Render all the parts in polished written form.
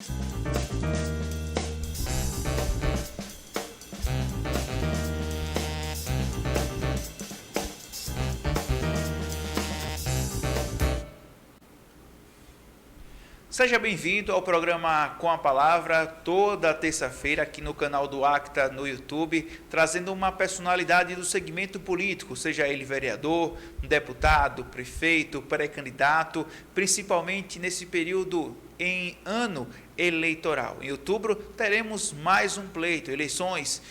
Seja bem-vindo ao programa Com a Palavra, toda terça-feira aqui no canal do Acta no YouTube, trazendo uma personalidade do segmento político, seja ele vereador, deputado, prefeito, pré-candidato, principalmente nesse período em ano eleitoral. Em outubro teremos mais um pleito, eleições,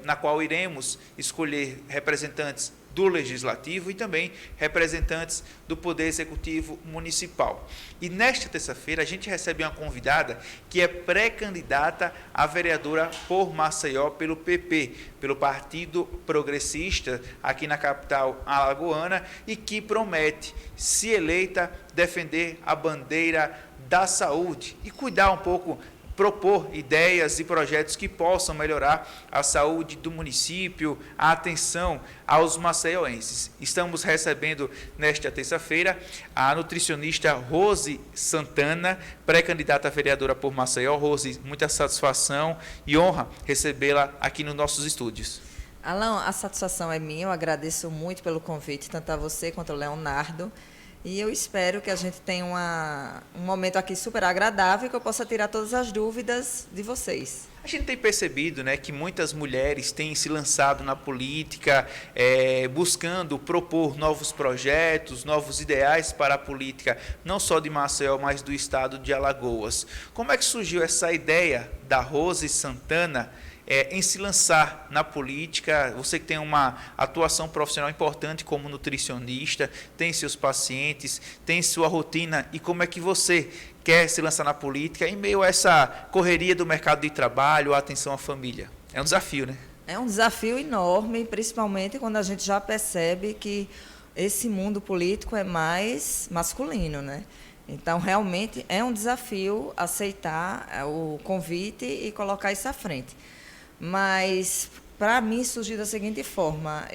na qual iremos escolher representantes do Legislativo e também representantes do Poder Executivo Municipal. E nesta terça-feira a gente recebe uma convidada que é pré-candidata a vereadora por Maceió pelo PP, pelo Partido Progressista aqui na capital alagoana, e que promete, se eleita, defender a bandeira da saúde e cuidar um pouco, propor ideias e projetos que possam melhorar a saúde do município, a atenção aos maceioenses. Estamos recebendo nesta terça-feira a nutricionista Rose Santana, pré-candidata a vereadora por Maceió. Rose, muita satisfação e honra recebê-la aqui nos nossos estúdios. Alan, a satisfação é minha, eu agradeço muito pelo convite, tanto a você quanto ao Leonardo. E eu espero que a gente tenha um momento aqui super agradável e que eu possa tirar todas as dúvidas de vocês. A gente tem percebido, né, que muitas mulheres têm se lançado na política, buscando propor novos projetos, novos ideais para a política, não só de Maceió, mas do estado de Alagoas. Como é que surgiu essa ideia da Rose Santana em se lançar na política? Você que tem uma atuação profissional importante como nutricionista, tem seus pacientes, tem sua rotina, e como é que você quer se lançar na política em meio a essa correria do mercado de trabalho, a atenção à família? É um desafio, né? É um desafio enorme, principalmente quando a gente já percebe que esse mundo político é mais masculino, né? Então, realmente, é um desafio aceitar o convite e colocar isso à frente. Mas, para mim, surgiu da seguinte forma: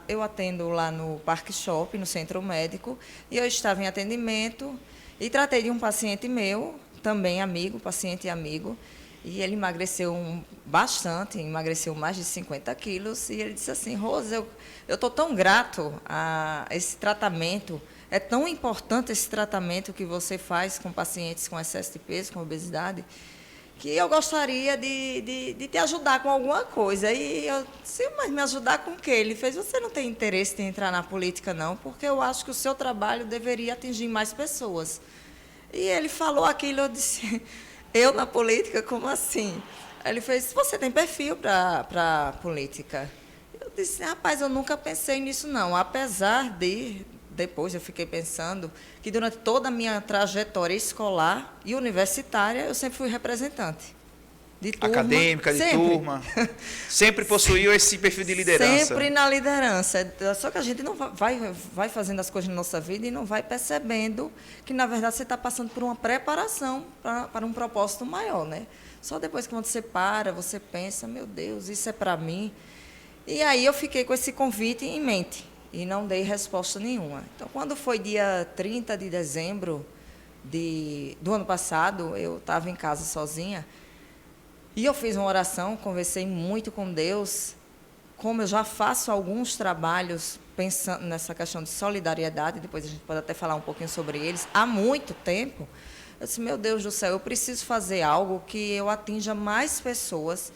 eu atendo lá no Parque Shopping, no Centro Médico, e eu estava em atendimento e tratei de um paciente meu, também amigo, paciente e amigo, e ele emagreceu bastante, emagreceu mais de 50 quilos, e ele disse assim: Rose, eu estou tão grato a esse tratamento, é tão importante esse tratamento que você faz com pacientes com excesso de peso, com obesidade, que eu gostaria de te ajudar com alguma coisa. E eu disse: mas me ajudar com o quê? Ele fez: você não tem interesse em entrar na política, não, porque eu acho que o seu trabalho deveria atingir mais pessoas. E ele falou aquilo, eu disse: eu na política? Como assim? Aí ele fez: você tem perfil para política? Eu disse: rapaz, eu nunca pensei nisso, não, apesar de... Depois eu fiquei pensando que durante toda a minha trajetória escolar e universitária eu sempre fui representante de turma. Acadêmica, de turma. Sempre possuiu esse perfil de liderança. Sempre na liderança. Só que a gente não vai fazendo as coisas na nossa vida e não vai percebendo que, na verdade, você está passando por uma preparação para um propósito maior, né? Só depois que você para, você pensa: meu Deus, isso é para mim. E aí eu fiquei com esse convite em mente e não dei resposta nenhuma. Então, quando foi dia 30 de dezembro do ano passado, eu estava em casa sozinha, e eu fiz uma oração, conversei muito com Deus. Como eu já faço alguns trabalhos pensando nessa questão de solidariedade, depois a gente pode até falar um pouquinho sobre eles, há muito tempo, eu disse: meu Deus do céu, eu preciso fazer algo que eu atinja mais pessoas.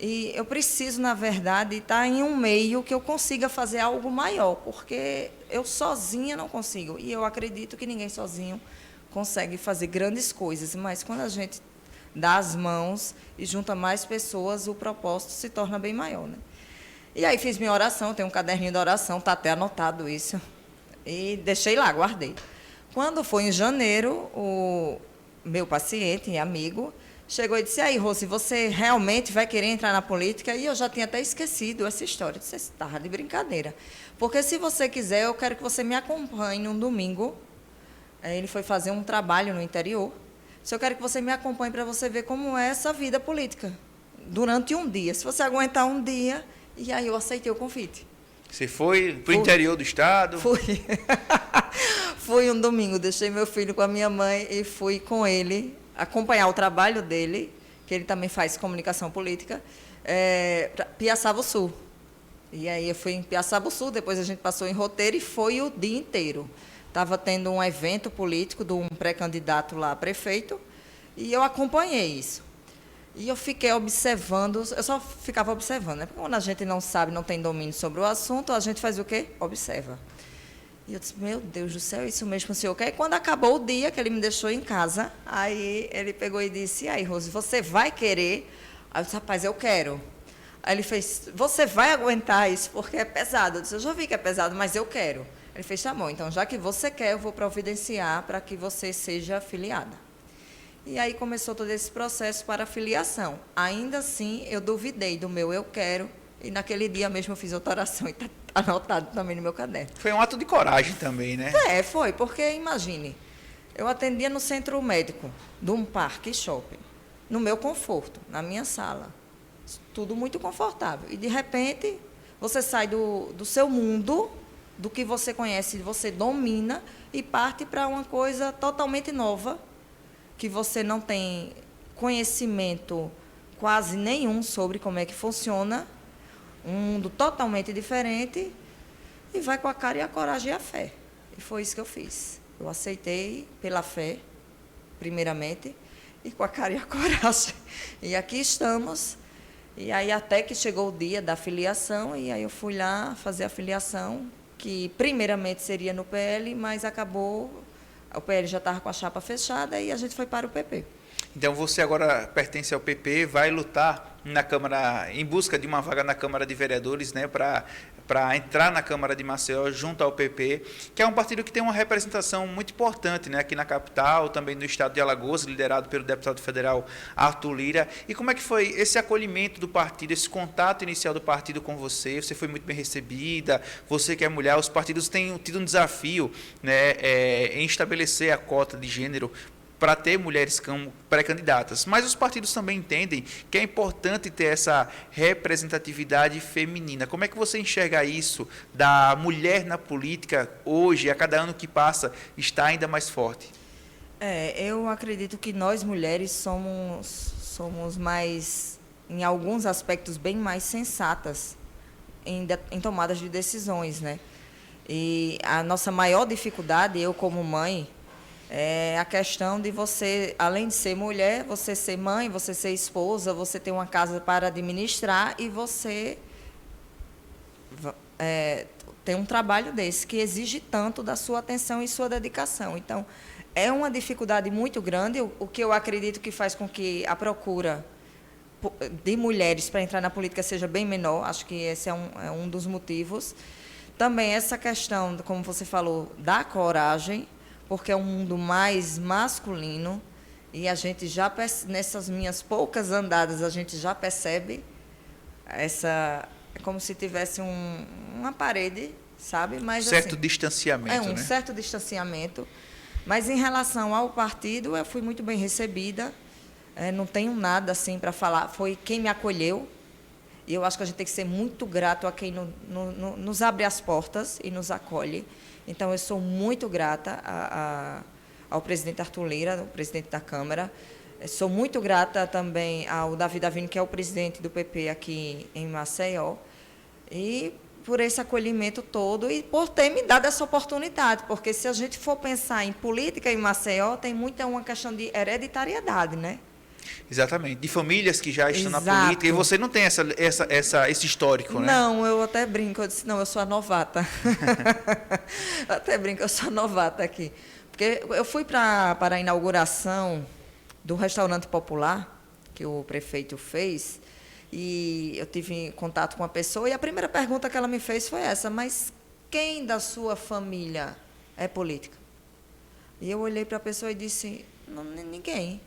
E eu preciso, na verdade, estar em um meio que eu consiga fazer algo maior, porque eu sozinha não consigo. E eu acredito que ninguém sozinho consegue fazer grandes coisas, mas quando a gente dá as mãos e junta mais pessoas, o propósito se torna bem maior, né? E aí fiz minha oração, tenho um caderninho de oração, está até anotado isso, e deixei lá, guardei. Quando foi em janeiro, o meu paciente e amigo chegou e disse: aí, Rose, você realmente vai querer entrar na política? E eu já tinha até esquecido essa história. Eu disse: você estava de brincadeira. Porque, se você quiser, eu quero que você me acompanhe um domingo. Ele foi fazer um trabalho no interior. Se eu quero que você me acompanhe para você ver como é essa vida política, durante um dia. Se você aguentar um dia... E aí eu aceitei o convite. Você foi para o interior do estado? Fui um domingo, deixei meu filho com a minha mãe e fui com ele acompanhar o trabalho dele, que ele também faz comunicação política, para Piaçaba-Sul. E aí eu fui em Piaçaba-Sul, depois a gente passou em Roteiro e foi o dia inteiro. Estava tendo um evento político de um pré-candidato lá a prefeito e eu acompanhei isso. E eu fiquei observando, eu só ficava observando, né? Porque quando a gente não sabe, não tem domínio sobre o assunto, a gente faz o quê? Observa. E eu disse, meu Deus do céu, isso mesmo que o senhor quer? E quando acabou o dia que ele me deixou em casa, aí ele pegou e disse, e aí, Rose, você vai querer? Aí eu disse, rapaz, eu quero. Aí ele fez, você vai aguentar isso porque é pesado. Eu disse, eu já vi que é pesado, mas eu quero. Ele fez, tá bom, então já que você quer, eu vou providenciar para que você seja afiliada. E aí começou todo esse processo para a filiação. Ainda assim, eu duvidei do meu eu quero, e naquele dia mesmo eu fiz outra oração, e está anotado também no meu caderno. Foi um ato de coragem também, né? Foi, porque imagine, eu atendia no centro médico de um parque shopping, no meu conforto, na minha sala, tudo muito confortável. E, de repente, você sai do seu mundo, do que você conhece, você domina, e parte para uma coisa totalmente nova, que você não tem conhecimento quase nenhum sobre como é que funciona, um mundo totalmente diferente, e vai com a cara e a coragem e a fé. E foi isso que eu fiz. Eu aceitei pela fé, primeiramente, e com a cara e a coragem. E aqui estamos. E aí até que chegou o dia da filiação, e aí eu fui lá fazer a filiação, que primeiramente seria no PL, mas acabou, o PL já estava com a chapa fechada e a gente foi para o PP. Então você agora pertence ao PP, vai lutar na Câmara, em busca de uma vaga na Câmara de Vereadores, né, para entrar na Câmara de Maceió junto ao PP, que é um partido que tem uma representação muito importante, né, aqui na capital, também no estado de Alagoas, liderado pelo deputado federal Arthur Lira. E como é que foi esse acolhimento do partido, esse contato inicial do partido com você? Você foi muito bem recebida, você que é mulher, os partidos têm tido um desafio, né, em estabelecer a cota de gênero para ter mulheres como pré-candidatas. Mas os partidos também entendem que é importante ter essa representatividade feminina. Como é que você enxerga isso da mulher na política hoje, a cada ano que passa, está ainda mais forte? Eu acredito que nós mulheres somos mais, em alguns aspectos, bem mais sensatas em tomadas de decisões, né? E a nossa maior dificuldade, eu como mãe, é a questão de você, além de ser mulher, você ser mãe, você ser esposa, você ter uma casa para administrar e você tem um trabalho desse que exige tanto da sua atenção e sua dedicação. Então, é uma dificuldade muito grande, o que eu acredito que faz com que a procura de mulheres para entrar na política seja bem menor. Acho que esse é um dos motivos. Também essa questão, como você falou, da coragem, porque é um mundo mais masculino e a gente já, nessas minhas poucas andadas, a gente já percebe essa, é como se tivesse uma parede, sabe? Mas, certo assim, distanciamento, um né? certo distanciamento. Mas em relação ao partido, eu fui muito bem recebida, não tenho nada assim para falar, foi quem me acolheu. E eu acho que a gente tem que ser muito grato a quem nos abre as portas e nos acolhe. Então, eu sou muito grata ao presidente Arthur Lira, o presidente da Câmara. Sou muito grata também ao Davi Davino, que é o presidente do PP aqui em Maceió, e por esse acolhimento todo e por ter me dado essa oportunidade, porque se a gente for pensar em política em Maceió, tem muita uma questão de hereditariedade, né? Exatamente, de famílias que já estão Exato. na política, e você não tem esse histórico, né? Não, eu até brinco, eu disse, não, eu sou a novata. Eu até brinco, eu sou a novata aqui. Porque eu fui para a inauguração do restaurante popular, que o prefeito fez, e eu tive contato com uma pessoa, e a primeira pergunta que ela me fez foi essa, mas quem da sua família é política? E eu olhei para a pessoa e disse, não, ninguém.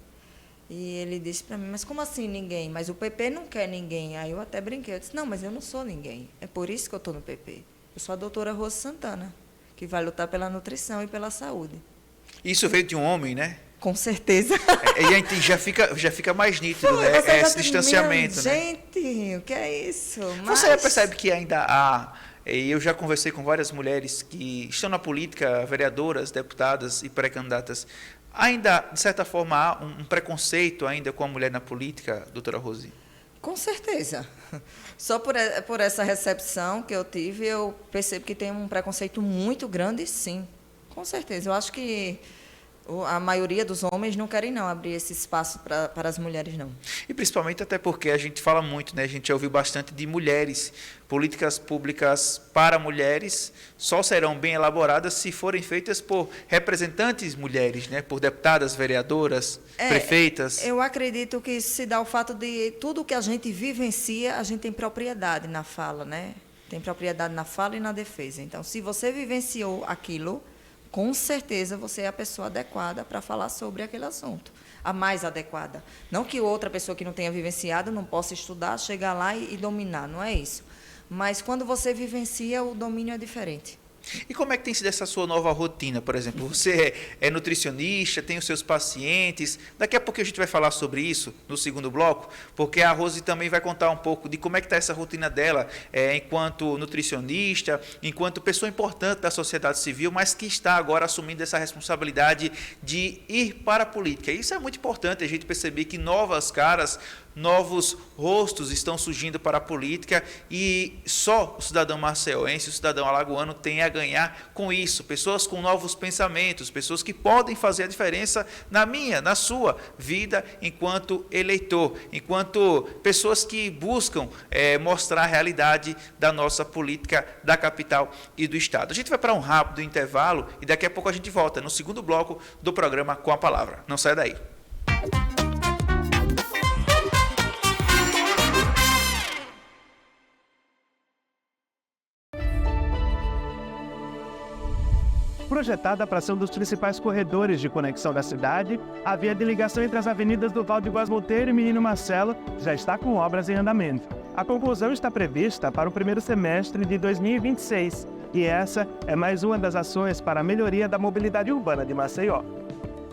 E ele disse para mim, mas como assim ninguém? Mas o PP não quer ninguém. Aí eu até brinquei, eu disse, não, mas eu não sou ninguém. É por isso que eu estou no PP. Eu sou a doutora Rose Santana, que vai lutar pela nutrição e pela saúde. Isso veio de um homem, né? Com certeza. E a gente já fica mais nítido, né? Esse distanciamento, né? Gente, o que é isso? Você já percebe que ainda há... Eu já conversei com várias mulheres que estão na política, vereadoras, deputadas e pré-candidatas. Ainda, de certa forma, há um preconceito ainda com a mulher na política, doutora Rose? Com certeza. Só por essa recepção que eu tive, eu percebo que tem um preconceito muito grande, sim. Com certeza. Eu acho que a maioria dos homens não querem não abrir esse espaço para as mulheres, não. E principalmente até porque a gente fala muito, né? A gente já ouviu bastante de mulheres. Políticas públicas para mulheres só serão bem elaboradas se forem feitas por representantes mulheres, né? Por deputadas, vereadoras, prefeitas. Eu acredito que se dá o fato de tudo que a gente vivencia, a gente tem propriedade na fala, né? Tem propriedade na fala e na defesa. Então, se você vivenciou aquilo, com certeza você é a pessoa adequada para falar sobre aquele assunto. A mais adequada. Não que outra pessoa que não tenha vivenciado não possa estudar, chegar lá e dominar, não é isso. Mas quando você vivencia, o domínio é diferente. E como é que tem sido essa sua nova rotina, por exemplo? Você é nutricionista, tem os seus pacientes. Daqui a pouco a gente vai falar sobre isso no segundo bloco, porque a Rose também vai contar um pouco de como é que está essa rotina dela enquanto nutricionista, enquanto pessoa importante da sociedade civil, mas que está agora assumindo essa responsabilidade de ir para a política. Isso é muito importante, a gente perceber que novas caras, novos rostos estão surgindo para a política e só o cidadão maceiense, o cidadão alagoano tem a ganhar com isso. Pessoas com novos pensamentos, pessoas que podem fazer a diferença na minha, na sua vida enquanto eleitor, enquanto pessoas que buscam mostrar a realidade da nossa política da capital e do estado. A gente vai para um rápido intervalo e daqui a pouco a gente volta no segundo bloco do programa Com a Palavra. Não saia daí. Projetada para ser um dos principais corredores de conexão da cidade, a via de ligação entre as avenidas do Val de Góes Monteiro e Menino Marcelo já está com obras em andamento. A conclusão está prevista para o primeiro semestre de 2026 e essa é mais uma das ações para a melhoria da mobilidade urbana de Maceió.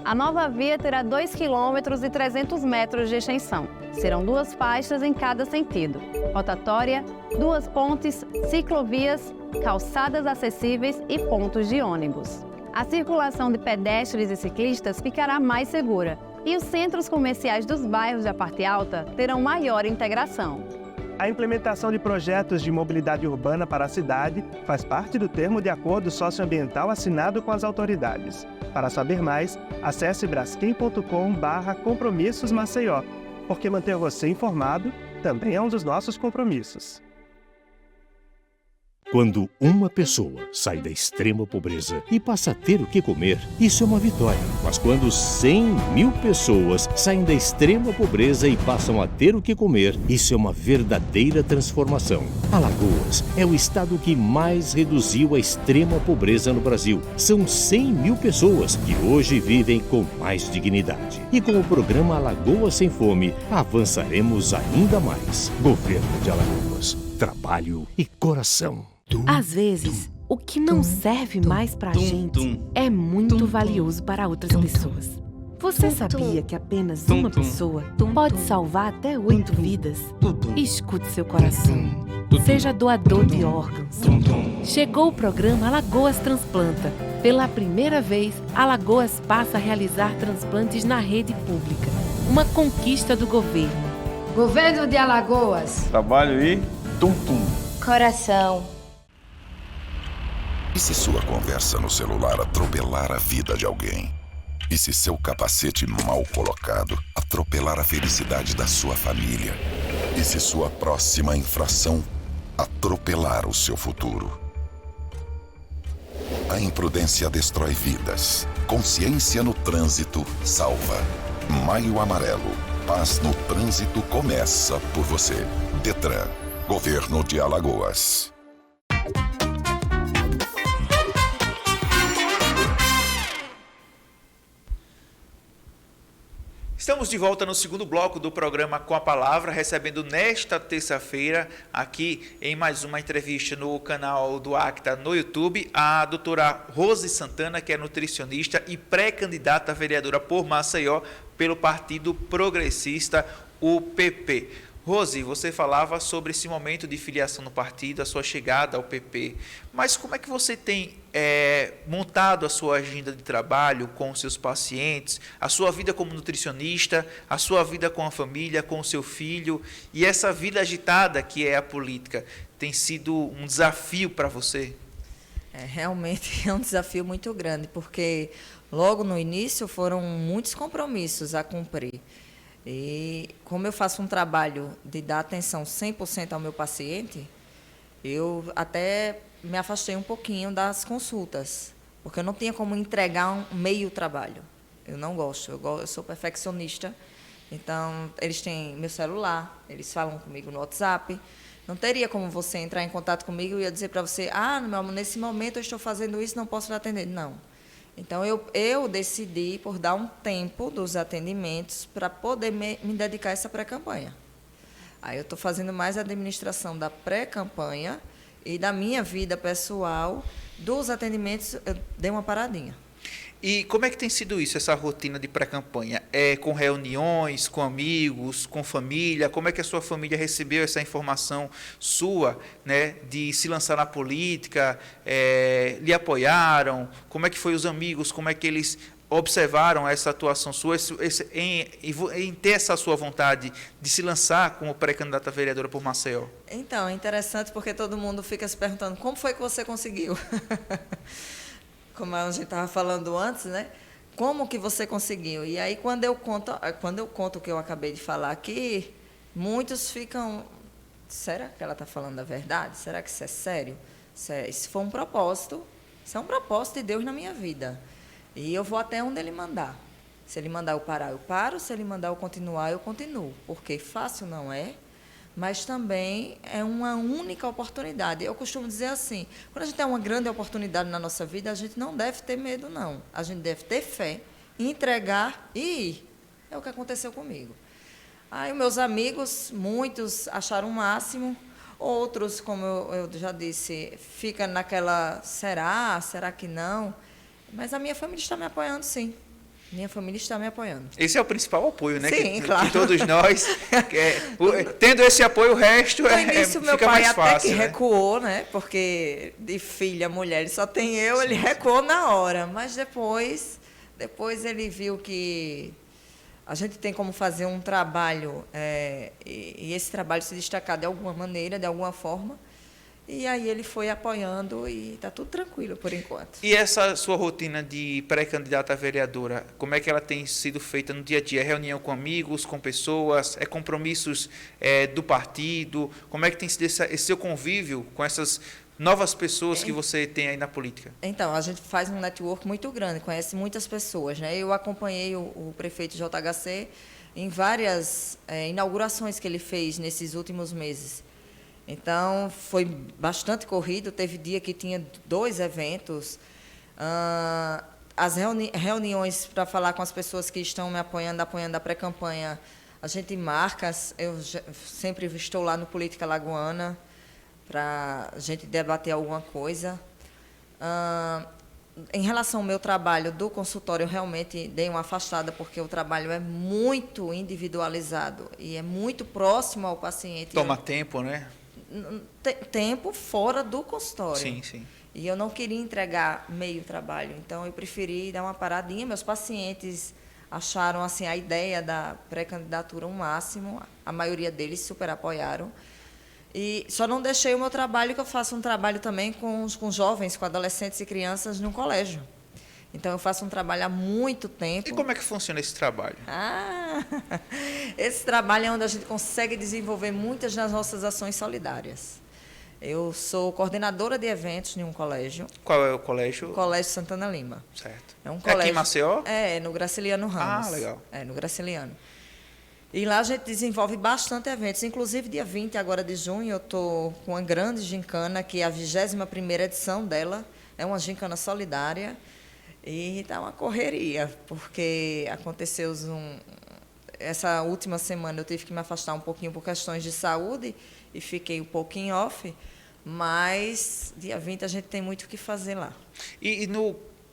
A nova via terá 2 km e 300 metros de extensão. Serão 2 faixas em cada sentido. Rotatória, 2 pontes, ciclovias, calçadas acessíveis e pontos de ônibus. A circulação de pedestres e ciclistas ficará mais segura e os centros comerciais dos bairros da parte alta terão maior integração. A implementação de projetos de mobilidade urbana para a cidade faz parte do termo de acordo socioambiental assinado com as autoridades. Para saber mais, acesse braskem.com/compromissos Maceió, porque manter você informado também é um dos nossos compromissos. Quando uma pessoa sai da extrema pobreza e passa a ter o que comer, isso é uma vitória. Mas quando 100.000 pessoas saem da extrema pobreza e passam a ter o que comer, isso é uma verdadeira transformação. Alagoas é o estado que mais reduziu a extrema pobreza no Brasil. São 100.000 pessoas que hoje vivem com mais dignidade. E com o programa Alagoas Sem Fome, avançaremos ainda mais. Governo de Alagoas. Trabalho e coração. Às vezes, o que não serve mais pra gente é muito valioso para outras pessoas. Você sabia que apenas uma pessoa pode salvar até 8 vidas? Escute seu coração. Seja doador de órgãos. Chegou o programa Alagoas Transplanta. Pela primeira vez, Alagoas passa a realizar transplantes na rede pública. Uma conquista do governo. Governo de Alagoas. Trabalho e Coração. E se sua conversa no celular atropelar a vida de alguém? E se seu capacete mal colocado atropelar a felicidade da sua família? E se sua próxima infração atropelar o seu futuro? A imprudência destrói vidas. Consciência no trânsito salva. Maio Amarelo. Paz no trânsito começa por você. Detran. Governo de Alagoas. Estamos de volta no segundo bloco do programa Com a Palavra, recebendo nesta terça-feira, aqui em mais uma entrevista no canal do Acta no YouTube, a doutora Rose Santana, que é nutricionista e pré-candidata a vereadora por Maceió pelo Partido Progressista, o PP. Rose, você falava sobre esse momento de filiação no partido, a sua chegada ao PP, mas como é que você tem montado a sua agenda de trabalho com os seus pacientes, a sua vida como nutricionista, a sua vida com a família, com o seu filho, e essa vida agitada que é a política, tem sido um desafio para você? Realmente é um desafio muito grande, porque logo no início foram muitos compromissos a cumprir. E como eu faço um trabalho de dar atenção 100% ao meu paciente, eu até me afastei um pouquinho das consultas, porque eu não tinha como entregar um meio trabalho. Eu não gosto, eu sou perfeccionista, então eles têm meu celular, eles falam comigo no WhatsApp. Não teria como você entrar em contato comigo e eu dizer para você, meu amor, nesse momento eu estou fazendo isso, não posso lhe atender. Não. Então, eu decidi por dar um tempo dos atendimentos para poder me dedicar a essa pré-campanha. Aí eu estou fazendo mais a administração da pré-campanha e da minha vida pessoal. Dos atendimentos, eu dei uma paradinha. E como é que tem sido isso, essa rotina de pré-campanha? É com reuniões, com amigos, com família? Como é que a sua família recebeu essa informação sua, né, de se lançar na política? Lhe apoiaram? Como é que foi os amigos? Como é que eles observaram essa atuação sua, em ter essa sua vontade de se lançar como pré-candidata a vereadora por Maceió? Então, é interessante porque todo mundo fica se perguntando, como foi que você conseguiu? Como a gente estava falando antes, né? Como que você conseguiu? E aí, quando eu conto o que eu acabei de falar aqui, muitos ficam, será que ela está falando a verdade? Será que isso é sério? Isso foi um propósito, isso é um propósito de Deus na minha vida. E eu vou até onde Ele mandar. Se Ele mandar eu parar, eu paro. Se Ele mandar eu continuar, eu continuo. Porque fácil não é, mas também é uma única oportunidade. Eu costumo dizer assim, quando a gente tem uma grande oportunidade na nossa vida, a gente não deve ter medo, não. A gente deve ter fé, entregar e ir. É o que aconteceu comigo. Aí, meus amigos, muitos acharam o máximo, outros, como eu já disse, fica naquela, será que não? Mas a minha família está me apoiando, sim. Minha família está me apoiando. Esse é o principal apoio, né? Sim, claro. Que todos nós, tendo esse apoio, o resto no início, meu fica pai mais fácil. Até que recuou, né? Porque de filha, mulher, só tem eu, sim. Ele recuou na hora. Mas depois ele viu que a gente tem como fazer um trabalho, e esse trabalho se destacar de alguma maneira, de alguma forma. E aí ele foi apoiando e está tudo tranquilo por enquanto. E essa sua rotina de pré-candidata a vereadora, como é que ela tem sido feita no dia a dia? É reunião com amigos, com pessoas, compromissos do partido? Como é que tem sido esse seu convívio com essas novas pessoas que você tem aí na política? Então, a gente faz um network muito grande, conhece muitas pessoas, né? Eu acompanhei o prefeito JHC em várias inaugurações que ele fez nesses últimos meses. Então, foi bastante corrido, teve dia que tinha 2 eventos. As reuniões para falar com as pessoas que estão me apoiando a pré-campanha, a gente marca, eu sempre estou lá no Política Lagoana para a gente debater alguma coisa. Em relação ao meu trabalho do consultório, eu realmente dei uma afastada, porque o trabalho é muito individualizado e é muito próximo ao paciente. Toma tempo, né? Tempo fora do consultório. Sim, sim. E eu não queria entregar meio trabalho, então eu preferi dar uma paradinha. Meus pacientes acharam assim a ideia da pré-candidatura um máximo, a maioria deles super apoiaram. E só não deixei o meu trabalho, que eu faço um trabalho também com jovens, com adolescentes e crianças no colégio. Então, eu faço um trabalho há muito tempo. E como é que funciona esse trabalho? Esse trabalho é onde a gente consegue desenvolver muitas das nossas ações solidárias. Eu sou coordenadora de eventos em um colégio. Qual é o colégio? Colégio Santana Lima. Certo. É um colégio, aqui em Maceió? No Graciliano Ramos. Legal. No Graciliano. E lá a gente desenvolve bastante eventos. Inclusive, dia 20 agora de junho, eu estou com uma grande gincana, que é a 21ª edição dela. É uma gincana solidária. E está uma correria, porque aconteceu essa última semana eu tive que me afastar um pouquinho por questões de saúde e fiquei um pouquinho off, mas dia 20 a gente tem muito o que fazer lá. E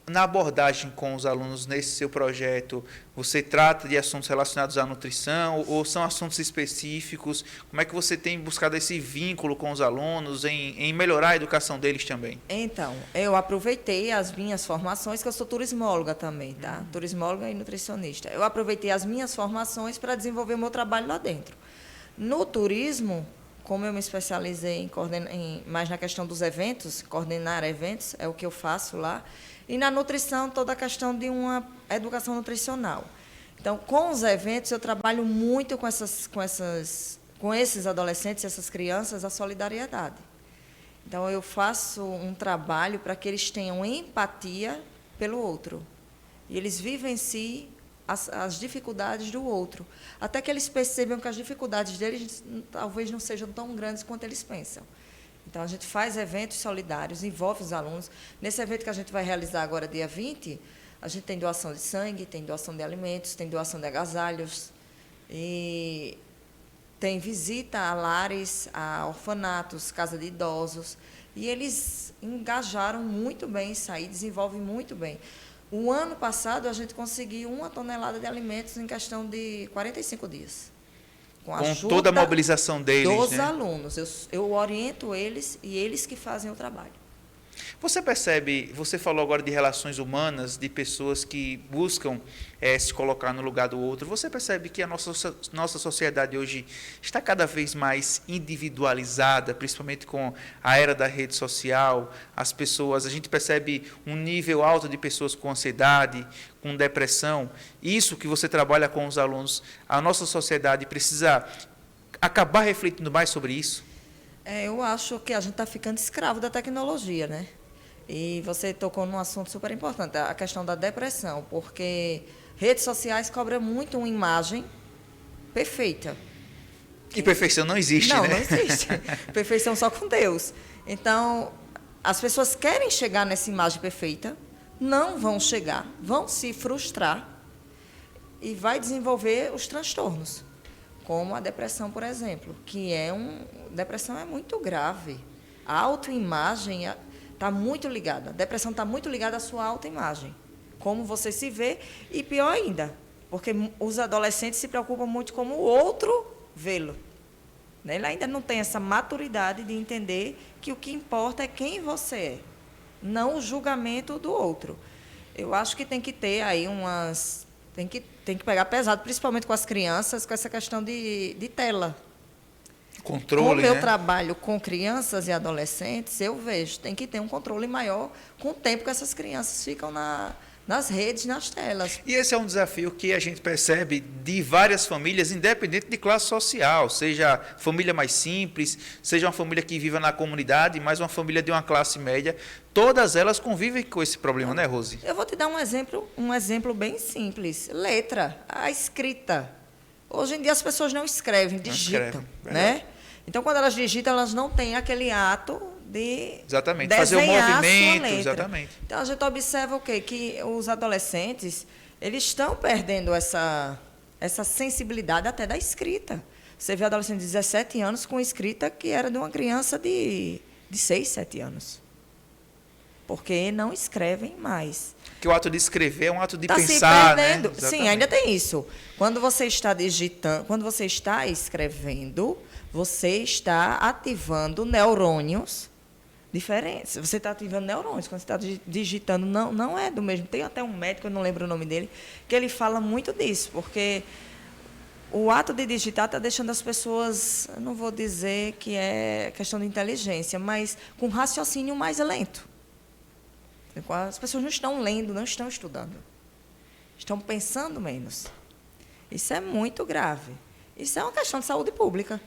na abordagem com os alunos nesse seu projeto, você trata de assuntos relacionados à nutrição ou são assuntos específicos? Como é que você tem buscado esse vínculo com os alunos em melhorar a educação deles também? Então, eu aproveitei as minhas formações, que eu sou turismóloga também, tá? Turismóloga e nutricionista. Eu aproveitei as minhas formações para desenvolver o meu trabalho lá dentro. No turismo, como eu me especializei mais na questão dos eventos, coordenar eventos, é o que eu faço lá. E na nutrição, toda a questão de uma educação nutricional. Então, com os eventos, eu trabalho muito com esses adolescentes, essas crianças, a solidariedade. Então, eu faço um trabalho para que eles tenham empatia pelo outro. E eles vivenciem as dificuldades do outro, até que eles percebam que as dificuldades deles talvez não sejam tão grandes quanto eles pensam. Então, a gente faz eventos solidários, envolve os alunos. Nesse evento que a gente vai realizar agora, dia 20, a gente tem doação de sangue, tem doação de alimentos, tem doação de agasalhos, e tem visita a lares, a orfanatos, casa de idosos, e eles engajaram muito bem isso aí, desenvolvem muito bem. O ano passado, a gente conseguiu 1 tonelada de alimentos em questão de 45 dias. Com toda a mobilização deles, dos né? alunos. Eu oriento eles e eles que fazem o trabalho. Você percebe, você falou agora de relações humanas, de pessoas que buscam se colocar no lugar do outro. Você percebe que a nossa sociedade hoje está cada vez mais individualizada, principalmente com a era da rede social. As pessoas, a gente percebe um nível alto de pessoas com ansiedade, com depressão. Isso que você trabalha com os alunos, a nossa sociedade precisa acabar refletindo mais sobre isso? Eu acho que a gente está ficando escravo da tecnologia, né? E você tocou num assunto super importante, a questão da depressão, porque redes sociais cobram muito uma imagem perfeita. E perfeição não existe, não, né? Não existe. Perfeição só com Deus. Então, as pessoas querem chegar nessa imagem perfeita, não vão chegar, vão se frustrar e vai desenvolver os transtornos, como a depressão, por exemplo, que depressão é muito grave. A autoimagem está muito ligada. A depressão está muito ligada à sua autoimagem, como você se vê, e pior ainda, porque os adolescentes se preocupam muito como o outro vê-lo. Ele ainda não tem essa maturidade de entender que o que importa é quem você é, não o julgamento do outro. Eu acho que tem que ter aí Tem que pegar pesado, principalmente com as crianças, com essa questão de tela. Controle, Como né? eu trabalho com crianças e adolescentes, eu vejo, tem que ter um controle maior com o tempo que essas crianças ficam nas redes, nas telas. E esse é um desafio que a gente percebe de várias famílias, independente de classe social, seja família mais simples, seja uma família que vive na comunidade, mais uma família de uma classe média, todas elas convivem com esse problema, né, Rose? Eu vou te dar um exemplo bem simples. Letra, a escrita. Hoje em dia as pessoas não escrevem, digitam, né? Então, quando elas digitam, elas não têm aquele ato de exatamente, fazer o movimento, exatamente. Então, a gente observa o quê? Que os adolescentes, eles estão perdendo essa sensibilidade até da escrita. Você vê adolescente de 17 anos com escrita que era de uma criança de 6, 7 anos. Porque não escrevem mais. Que o ato de escrever é um ato de pensar, se perdendo, né? Sim, ainda tem isso. Quando você está digitando, quando você está escrevendo, você está ativando neurônios diferentes. Você está ativando neurônios. Quando você está digitando, não é do mesmo. Tem até um médico, eu não lembro o nome dele, que ele fala muito disso, porque o ato de digitar está deixando as pessoas, eu não vou dizer que é questão de inteligência, mas com raciocínio mais lento. As pessoas não estão lendo, não estão estudando. Estão pensando menos. Isso é muito grave. Isso é uma questão de saúde pública.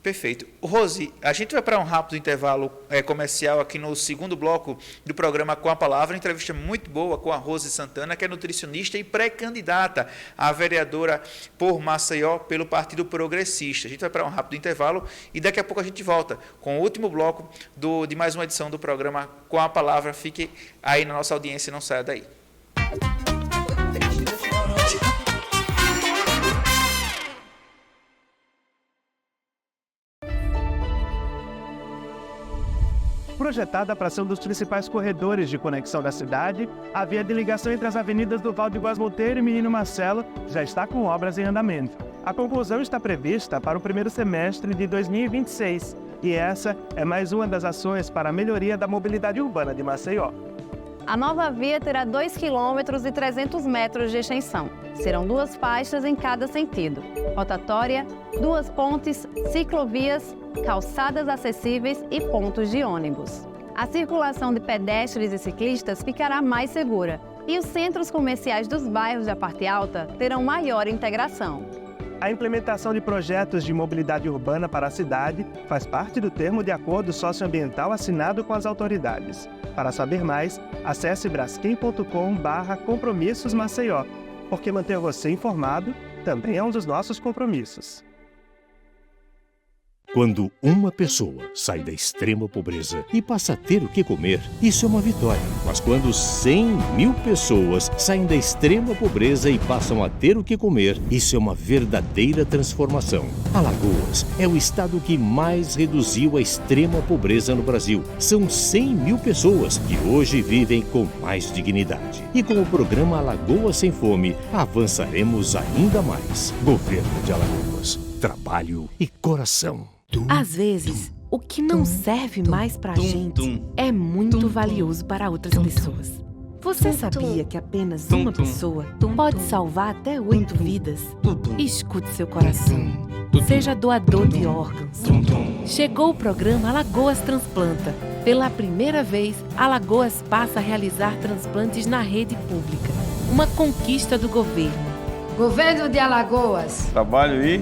Perfeito. Rose, a gente vai para um rápido intervalo comercial aqui no segundo bloco do programa Com a Palavra, uma entrevista muito boa com a Rose Santana, que é nutricionista e pré-candidata a vereadora por Maceió pelo Partido Progressista. A gente vai para um rápido intervalo e daqui a pouco a gente volta com o último bloco de mais uma edição do programa Com a Palavra. Fique aí na nossa audiência e não saia daí. projetada para ser um dos principais corredores de conexão da cidade, a via de ligação entre as avenidas do Val de Góes Monteiro e Menino Marcelo já está com obras em andamento. A conclusão está prevista para o primeiro semestre de 2026 e essa é mais uma das ações para a melhoria da mobilidade urbana de Maceió. A nova via terá 2 quilômetros e 300 metros de extensão. Serão 2 faixas em cada sentido. Rotatória, 2 pontes, ciclovias, calçadas acessíveis e pontos de ônibus. A circulação de pedestres e ciclistas ficará mais segura e os centros comerciais dos bairros da parte alta terão maior integração. A implementação de projetos de mobilidade urbana para a cidade faz parte do termo de acordo socioambiental assinado com as autoridades. Para saber mais, acesse braskem.com/compromissos Maceió, porque manter você informado também é um dos nossos compromissos. Quando uma pessoa sai da extrema pobreza e passa a ter o que comer, isso é uma vitória. Mas quando 100.000 pessoas saem da extrema pobreza e passam a ter o que comer, isso é uma verdadeira transformação. Alagoas é o estado que mais reduziu a extrema pobreza no Brasil. São 100.000 pessoas que hoje vivem com mais dignidade. E com o programa Alagoas Sem Fome, avançaremos ainda mais. Governo de Alagoas. Trabalho e coração. Às vezes, o que não serve mais pra gente é muito valioso para outras pessoas. Você sabia que apenas uma pessoa pode salvar até 8 vidas? Escute seu coração. Seja doador de órgãos. Chegou o programa Alagoas Transplanta. Pela primeira vez, Alagoas passa a realizar transplantes na rede pública. Uma conquista do governo. Governo de Alagoas. Trabalho e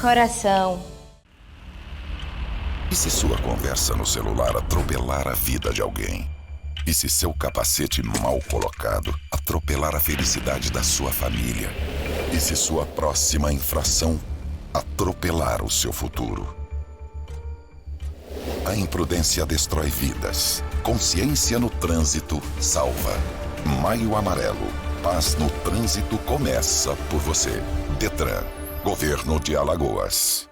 Coração. E se sua conversa no celular atropelar a vida de alguém? E se seu capacete mal colocado atropelar a felicidade da sua família? E se sua próxima infração atropelar o seu futuro? A imprudência destrói vidas. Consciência no trânsito salva. Maio Amarelo. Paz no trânsito começa por você. Detran. Governo de Alagoas.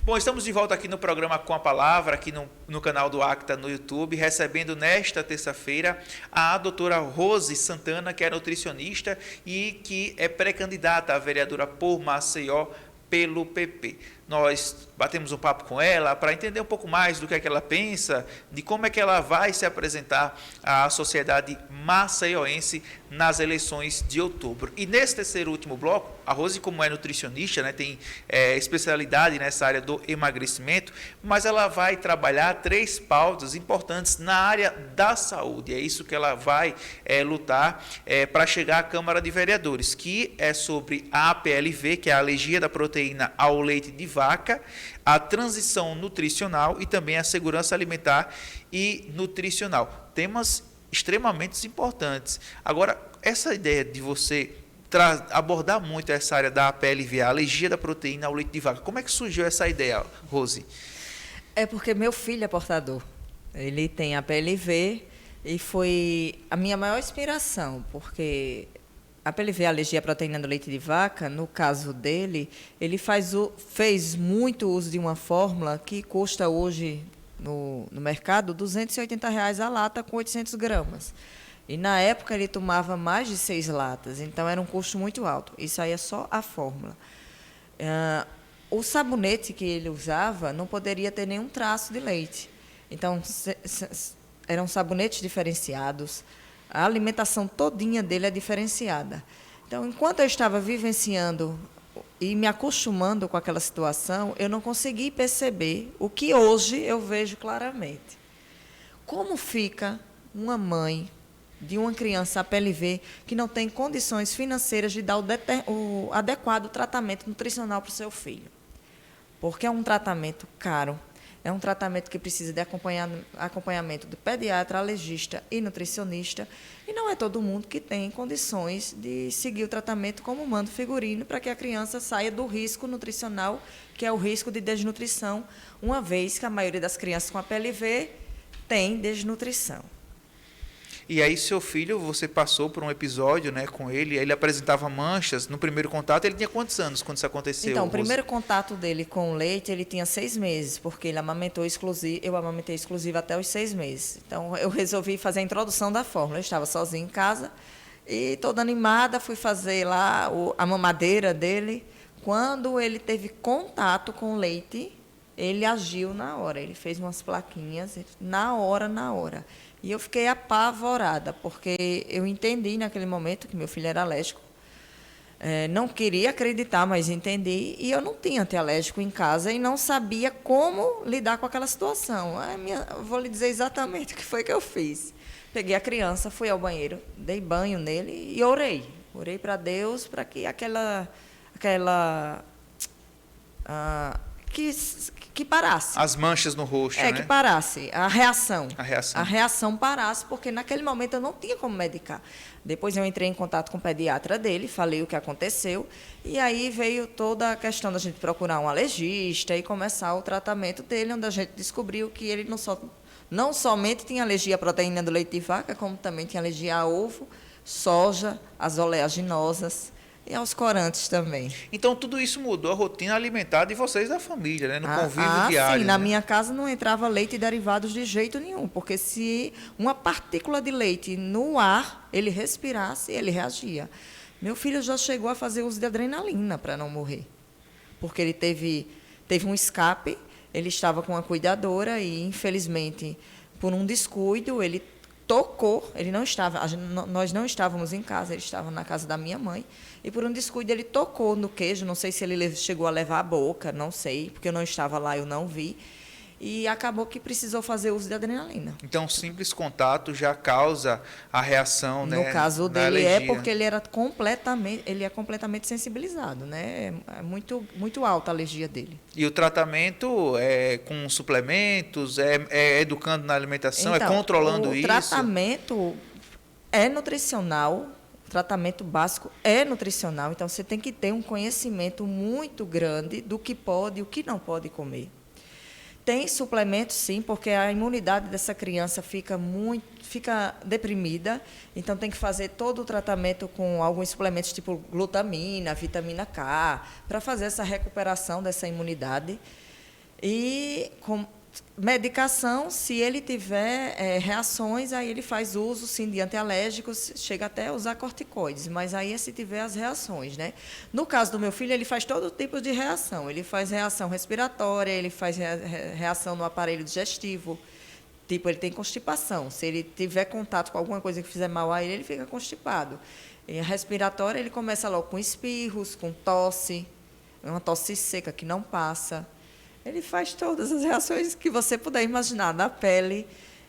Bom, estamos de volta aqui no programa Com a Palavra, aqui no canal do Acta no YouTube, recebendo nesta terça-feira a doutora Rose Santana, que é nutricionista e que é pré-candidata a vereadora por Maceió pelo PP. Nós batemos um papo com ela para entender um pouco mais do que é que ela pensa, de como é que ela vai se apresentar à sociedade maceioense nas eleições de outubro. E nesse terceiro e último bloco, a Rose, como é nutricionista, né, tem especialidade nessa área do emagrecimento, mas ela vai trabalhar 3 pautas importantes na área da saúde. É isso que ela vai lutar para chegar à Câmara de Vereadores, que é sobre a APLV, que é a alergia da proteína ao leite de vaca, a transição nutricional e também a segurança alimentar e nutricional. Temas extremamente importantes. Agora, essa ideia de você abordar muito essa área da APLV, a alergia da proteína ao leite de vaca, como é que surgiu essa ideia, Rose? É porque meu filho é portador. Ele tem APLV e foi a minha maior inspiração, porque a APLV, a alergia à proteína do leite de vaca, no caso dele, ele fez muito uso de uma fórmula que custa hoje no mercado R$ 280 a lata com 800 gramas. E na época ele tomava mais de 6 latas, então era um custo muito alto. Isso aí é só a fórmula. O sabonete que ele usava não poderia ter nenhum traço de leite. Então, eram sabonetes diferenciados. A alimentação todinha dele é diferenciada. Então, enquanto eu estava vivenciando e me acostumando com aquela situação, eu não consegui perceber o que hoje eu vejo claramente. Como fica uma mãe de uma criança APLV que não tem condições financeiras de dar o adequado tratamento nutricional para o seu filho? Porque é um tratamento caro. É um tratamento que precisa de acompanhamento do pediatra, alergista e nutricionista. E não é todo mundo que tem condições de seguir o tratamento como manda o figurino para que a criança saia do risco nutricional, que é o risco de desnutrição, uma vez que a maioria das crianças com APLV tem desnutrição. E aí seu filho, você passou por um episódio, né, com ele apresentava manchas no primeiro contato. Ele tinha quantos anos quando isso aconteceu? Então, o primeiro contato dele com o leite, ele tinha 6 meses, porque ele eu amamentei exclusivo até os 6 meses. Então, eu resolvi fazer a introdução da fórmula. Eu estava sozinha em casa e, toda animada, fui fazer lá a mamadeira dele. Quando ele teve contato com o leite, ele agiu na hora. Ele fez umas plaquinhas, na hora. E eu fiquei apavorada, porque eu entendi naquele momento que meu filho era alérgico. Não queria acreditar, mas entendi. E eu não tinha antialérgico em casa e não sabia como lidar com aquela situação. Vou lhe dizer exatamente o que foi que eu fiz. Peguei a criança, fui ao banheiro, dei banho nele e orei. Orei para Deus para que que parasse. As manchas no rosto, né? Que parasse. A reação. A reação parasse, porque naquele momento eu não tinha como medicar. Depois eu entrei em contato com o pediatra dele, falei o que aconteceu, e aí veio toda a questão da gente procurar um alergista e começar o tratamento dele, onde a gente descobriu que ele não somente tinha alergia à proteína do leite de vaca, como também tinha alergia a ovo, soja, às oleaginosas, e aos corantes também. Então, tudo isso mudou a rotina alimentar de vocês da família, né? No convívio diário. Sim, na minha casa não entrava leite e derivados de jeito nenhum, porque se uma partícula de leite no ar, ele respirasse, ele reagia. Meu filho já chegou a fazer uso de adrenalina para não morrer, porque ele teve um escape, ele estava com uma cuidadora e, infelizmente, por um descuido, ele tocou, nós não estávamos em casa, ele estava na casa da minha mãe, e por um descuido ele tocou no queijo, não sei se ele chegou a levar a boca, não sei, porque eu não estava lá, eu não vi, e acabou que precisou fazer uso de adrenalina. Então, simples contato já causa a reação, né? No caso dele porque ele é completamente sensibilizado, né? É muito alta a alergia dele. E o tratamento é com suplementos, é educando na alimentação, então, é controlando isso? O tratamento é nutricional, o tratamento básico é nutricional, então você tem que ter um conhecimento muito grande do que pode e o que não pode comer. Tem suplementos, sim, porque a imunidade dessa criança fica deprimida, então tem que fazer todo o tratamento com alguns suplementos tipo glutamina, vitamina K, para fazer essa recuperação dessa imunidade. E com medicação, se ele tiver reações, aí ele faz uso, sim, de antialérgicos, chega até a usar corticoides, mas aí é se tiver as reações, né? No caso do meu filho, ele faz todo tipo de reação. Ele faz reação respiratória, ele faz reação no aparelho digestivo, tipo, ele tem constipação. Se ele tiver contato com alguma coisa que fizer mal a ele fica constipado. E a respiratória, ele começa logo com espirros, com tosse, uma tosse seca que não passa. Ele faz todas as reações que você puder imaginar na pele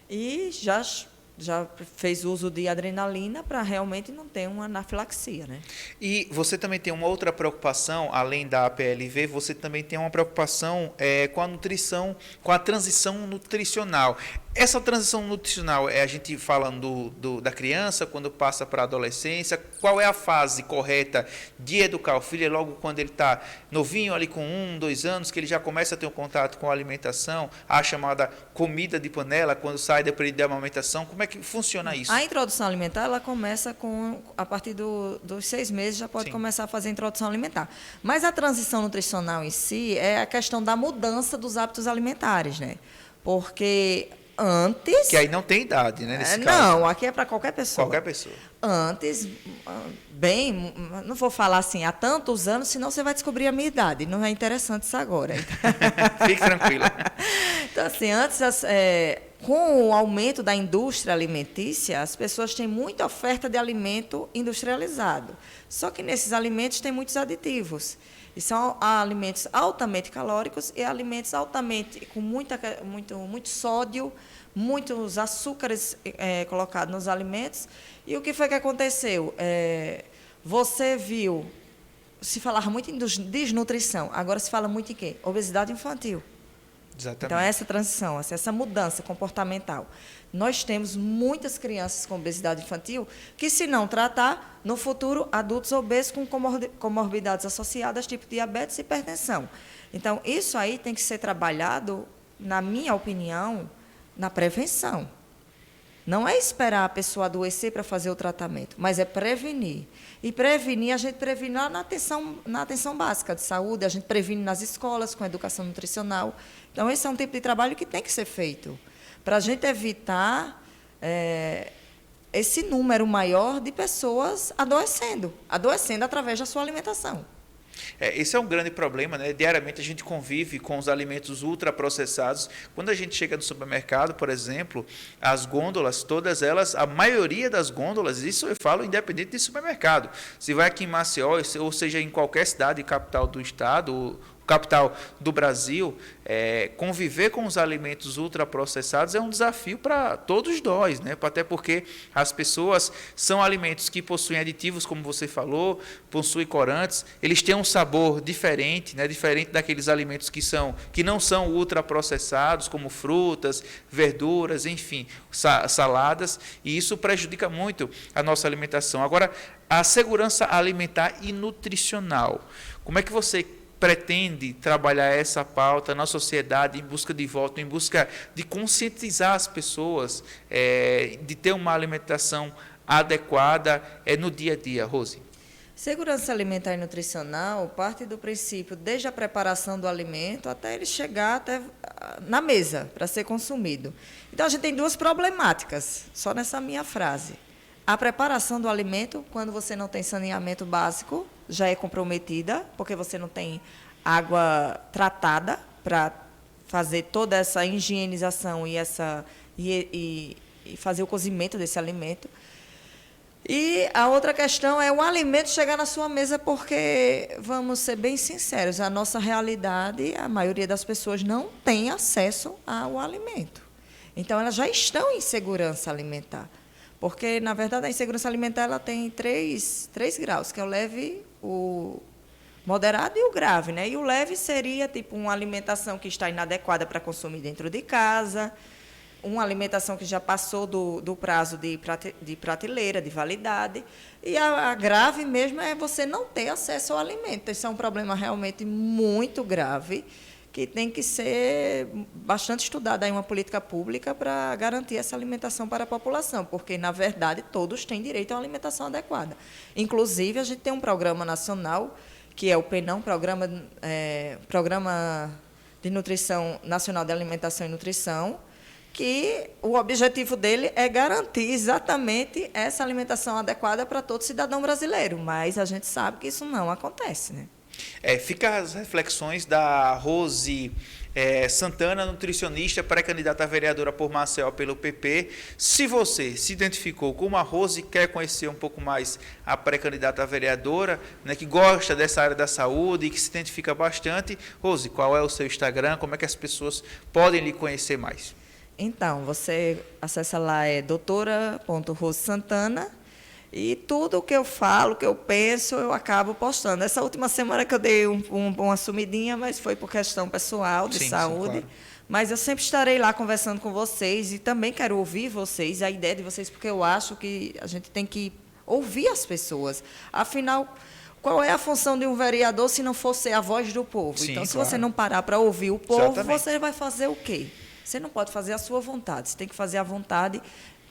e já fez uso de adrenalina para realmente não ter uma anafilaxia, né? E você também tem uma outra preocupação, além da APLV, você também tem uma preocupação com a nutrição, com a transição nutricional. Essa transição nutricional a gente falando da criança, quando passa para a adolescência, qual é a fase correta de educar o filho? É logo quando ele está novinho, ali com 1, 2 anos, que ele já começa a ter um contato com a alimentação, a chamada comida de panela, quando sai do período de amamentação. Como é que funciona isso? A introdução alimentar, ela começa a partir dos 6 meses, já pode começar a fazer a introdução alimentar. Mas a transição nutricional em si é a questão da mudança dos hábitos alimentares, né? Porque antes... Que aí não tem idade, né, nesse caso. Não, aqui é para qualquer pessoa. Qualquer pessoa. Antes, não vou falar assim, há tantos anos, senão você vai descobrir a minha idade. Não é interessante isso agora. Fique tranquila. Então, assim, antes, com o aumento da indústria alimentícia, as pessoas têm muita oferta de alimento industrializado. Só que nesses alimentos tem muitos aditivos. E são alimentos altamente calóricos e alimentos com muito sódio, muitos açúcares colocados nos alimentos. E o que foi que aconteceu? Você viu, se falava muito em desnutrição, agora se fala muito em quê? Obesidade infantil. Exatamente. Então, essa transição, essa mudança comportamental. Nós temos muitas crianças com obesidade infantil que, se não tratar, no futuro, adultos obesos com comorbidades associadas, tipo diabetes e hipertensão. Então, isso aí tem que ser trabalhado, na minha opinião, na prevenção. Não é esperar a pessoa adoecer para fazer o tratamento, mas é prevenir. E prevenir, a gente previne lá na atenção básica de saúde, a gente previne nas escolas com educação nutricional. Então, esse é um tipo de trabalho que tem que ser feito para a gente evitar esse número maior de pessoas adoecendo através da sua alimentação. Esse é um grande problema, né? Diariamente a gente convive com os alimentos ultraprocessados. Quando a gente chega no supermercado, por exemplo, as gôndolas, todas elas, a maioria das gôndolas, isso eu falo independente de supermercado. Se vai aqui em Maceió, ou seja, em qualquer cidade, capital do estado, capital do Brasil, conviver com os alimentos ultraprocessados é um desafio para todos nós, né? Até porque as pessoas são alimentos que possuem aditivos, como você falou, possuem corantes, eles têm um sabor diferente, né? Diferente daqueles alimentos que não são ultraprocessados, como frutas, verduras, enfim, saladas, e isso prejudica muito a nossa alimentação. Agora, a segurança alimentar e nutricional, como é que você pretende trabalhar essa pauta na sociedade em busca de voto, em busca de conscientizar as pessoas, de ter uma alimentação adequada no dia a dia, Rose? Segurança alimentar e nutricional parte do princípio, desde a preparação do alimento até ele chegar na mesa para ser consumido. Então, a gente tem duas problemáticas, só nessa minha frase. A preparação do alimento, quando você não tem saneamento básico, já é comprometida, porque você não tem água tratada para fazer toda essa higienização e fazer o cozimento desse alimento. E a outra questão é o alimento chegar na sua mesa, porque, vamos ser bem sinceros, a nossa realidade, a maioria das pessoas não tem acesso ao alimento. Então, elas já estão em segurança alimentar. Porque, na verdade, a insegurança alimentar ela tem três graus, que é o leve, o moderado e o grave, né? E o leve seria tipo uma alimentação que está inadequada para consumir dentro de casa, uma alimentação que já passou do prazo de prateleira, de validade. E a grave mesmo é você não ter acesso ao alimento. Isso é um problema realmente muito grave, que tem que ser bastante estudada em uma política pública para garantir essa alimentação para a população, porque, na verdade, todos têm direito a uma alimentação adequada. Inclusive, a gente tem um programa nacional, que é o PENAM, Programa de Nutrição Nacional de Alimentação e Nutrição, que o objetivo dele é garantir exatamente essa alimentação adequada para todo cidadão brasileiro, mas a gente sabe que isso não acontece, né? Fica as reflexões da Rose Santana, nutricionista, pré-candidata a vereadora por Maceió pelo PP. Se você se identificou com a Rose, quer conhecer um pouco mais a pré-candidata a vereadora, né, que gosta dessa área da saúde e que se identifica bastante, Rose, qual é o seu Instagram? Como é que as pessoas podem lhe conhecer mais? Então, você acessa lá, doutora.rosesantana, e tudo o que eu falo, o que eu penso, eu acabo postando. Essa última semana que eu dei uma sumidinha, mas foi por questão pessoal, de saúde. Sim, claro. Mas eu sempre estarei lá conversando com vocês e também quero ouvir vocês, a ideia de vocês, porque eu acho que a gente tem que ouvir as pessoas. Afinal, qual é a função de um vereador se não for ser a voz do povo? Sim, então, se você não parar para ouvir o povo, exatamente, você vai fazer o quê? Você não pode fazer a sua vontade, você tem que fazer a vontade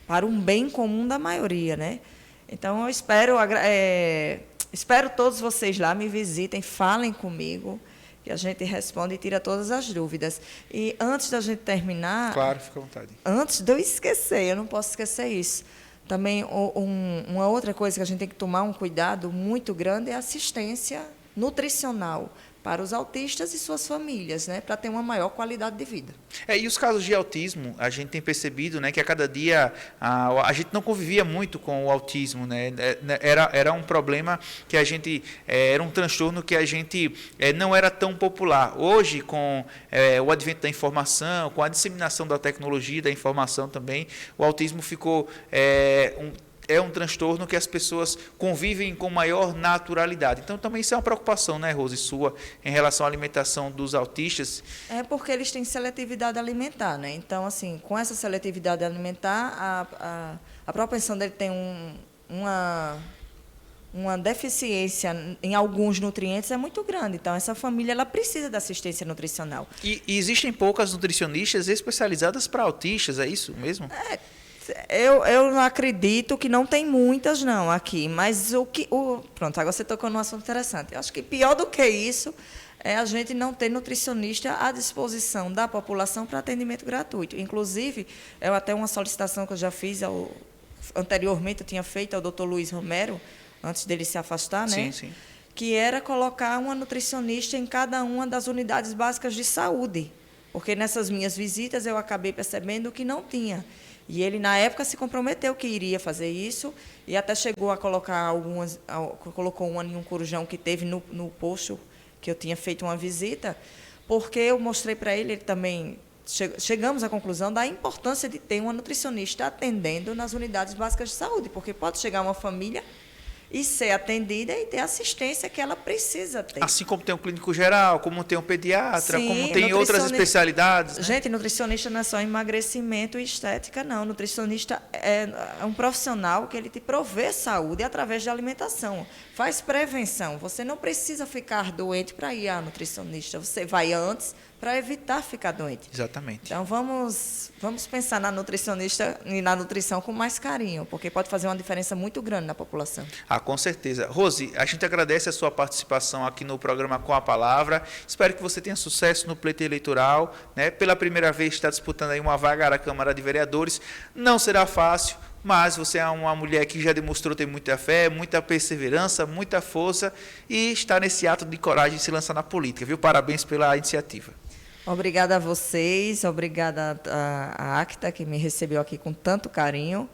para um bem comum da maioria, né? Então, eu espero todos vocês lá, me visitem, falem comigo, que a gente responde e tira todas as dúvidas. E antes da gente terminar... Claro, fica à vontade. Antes de eu esquecer, eu não posso esquecer isso. Também, uma outra coisa que a gente tem que tomar um cuidado muito grande é a assistência nutricional para os autistas e suas famílias, né, para ter uma maior qualidade de vida. E os casos de autismo, a gente tem percebido, né, que a cada dia a gente não convivia muito com o autismo, né, era um problema que a gente, era um transtorno que a gente não era tão popular. Hoje, com o advento da informação, com a disseminação da tecnologia, da informação também, o autismo ficou um transtorno que as pessoas convivem com maior naturalidade. Então, também isso é uma preocupação, né, Rose, sua, em relação à alimentação dos autistas? É porque eles têm seletividade alimentar, né? Então, assim, com essa seletividade alimentar, a propensão dele tem uma deficiência em alguns nutrientes é muito grande. Então, essa família ela precisa da assistência nutricional. E existem poucas nutricionistas especializadas para autistas, é isso mesmo? Eu não acredito que não tem muitas, não, aqui. Mas pronto, agora você tocou num assunto interessante. Eu acho que pior do que isso é a gente não ter nutricionista à disposição da população para atendimento gratuito. Inclusive, até uma solicitação que eu já fiz, anteriormente eu tinha feito ao doutor Luiz Romero, antes dele se afastar, né? Sim. Que era colocar uma nutricionista em cada uma das unidades básicas de saúde. Porque nessas minhas visitas eu acabei percebendo que não tinha. E ele, na época, se comprometeu que iria fazer isso e até chegou a colocar colocou uma em um Corujão que teve no posto que eu tinha feito uma visita, porque eu mostrei para ele também, chegamos à conclusão da importância de ter uma nutricionista atendendo nas unidades básicas de saúde, porque pode chegar uma família e ser atendida e ter a assistência que ela precisa ter. Assim como tem um clínico geral, como tem um pediatra, Sim, como tem outras especialidades. Né? Gente, nutricionista não é só emagrecimento e estética, não. Nutricionista é um profissional que ele te provê saúde através de alimentação. Faz prevenção. Você não precisa ficar doente para ir à nutricionista. Você vai antes para evitar ficar doente. Exatamente. Então, vamos pensar na nutricionista e na nutrição com mais carinho, porque pode fazer uma diferença muito grande na população. Com certeza. Rose, a gente agradece a sua participação aqui no programa Com a Palavra. Espero que você tenha sucesso no pleito eleitoral. Né? Pela primeira vez está disputando aí uma vaga à Câmara de Vereadores. Não será fácil, mas você é uma mulher que já demonstrou ter muita fé, muita perseverança, muita força e está nesse ato de coragem de se lançar na política. Viu? Parabéns pela iniciativa. Obrigada a vocês, obrigada à ACTA, que me recebeu aqui com tanto carinho.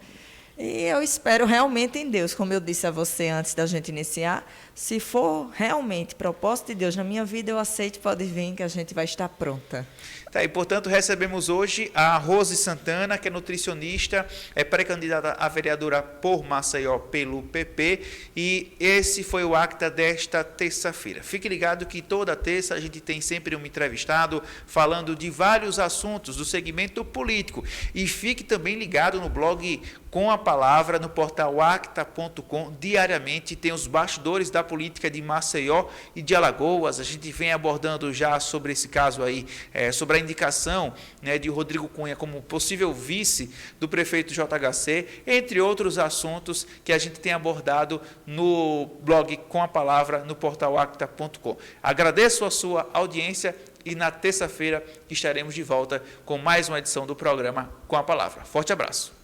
E eu espero realmente em Deus, como eu disse a você antes da gente iniciar, se for realmente propósito de Deus na minha vida, eu aceito, pode vir, que a gente vai estar pronta. Tá, e, portanto, recebemos hoje a Rose Santana, que é nutricionista, é pré-candidata a vereadora por Maceió pelo PP, e esse foi o ACTA desta terça-feira. Fique ligado que toda terça a gente tem sempre um entrevistado falando de vários assuntos do segmento político. E fique também ligado no blog Com a Palavra, no portal acta.com. Diariamente tem os bastidores da política de Maceió e de Alagoas. A gente vem abordando já sobre esse caso aí, sobre a indicação, né, de Rodrigo Cunha como possível vice do prefeito JHC, entre outros assuntos que a gente tem abordado no blog Com a Palavra, no portal acta.com. Agradeço a sua audiência e na terça-feira estaremos de volta com mais uma edição do programa Com a Palavra. Forte abraço.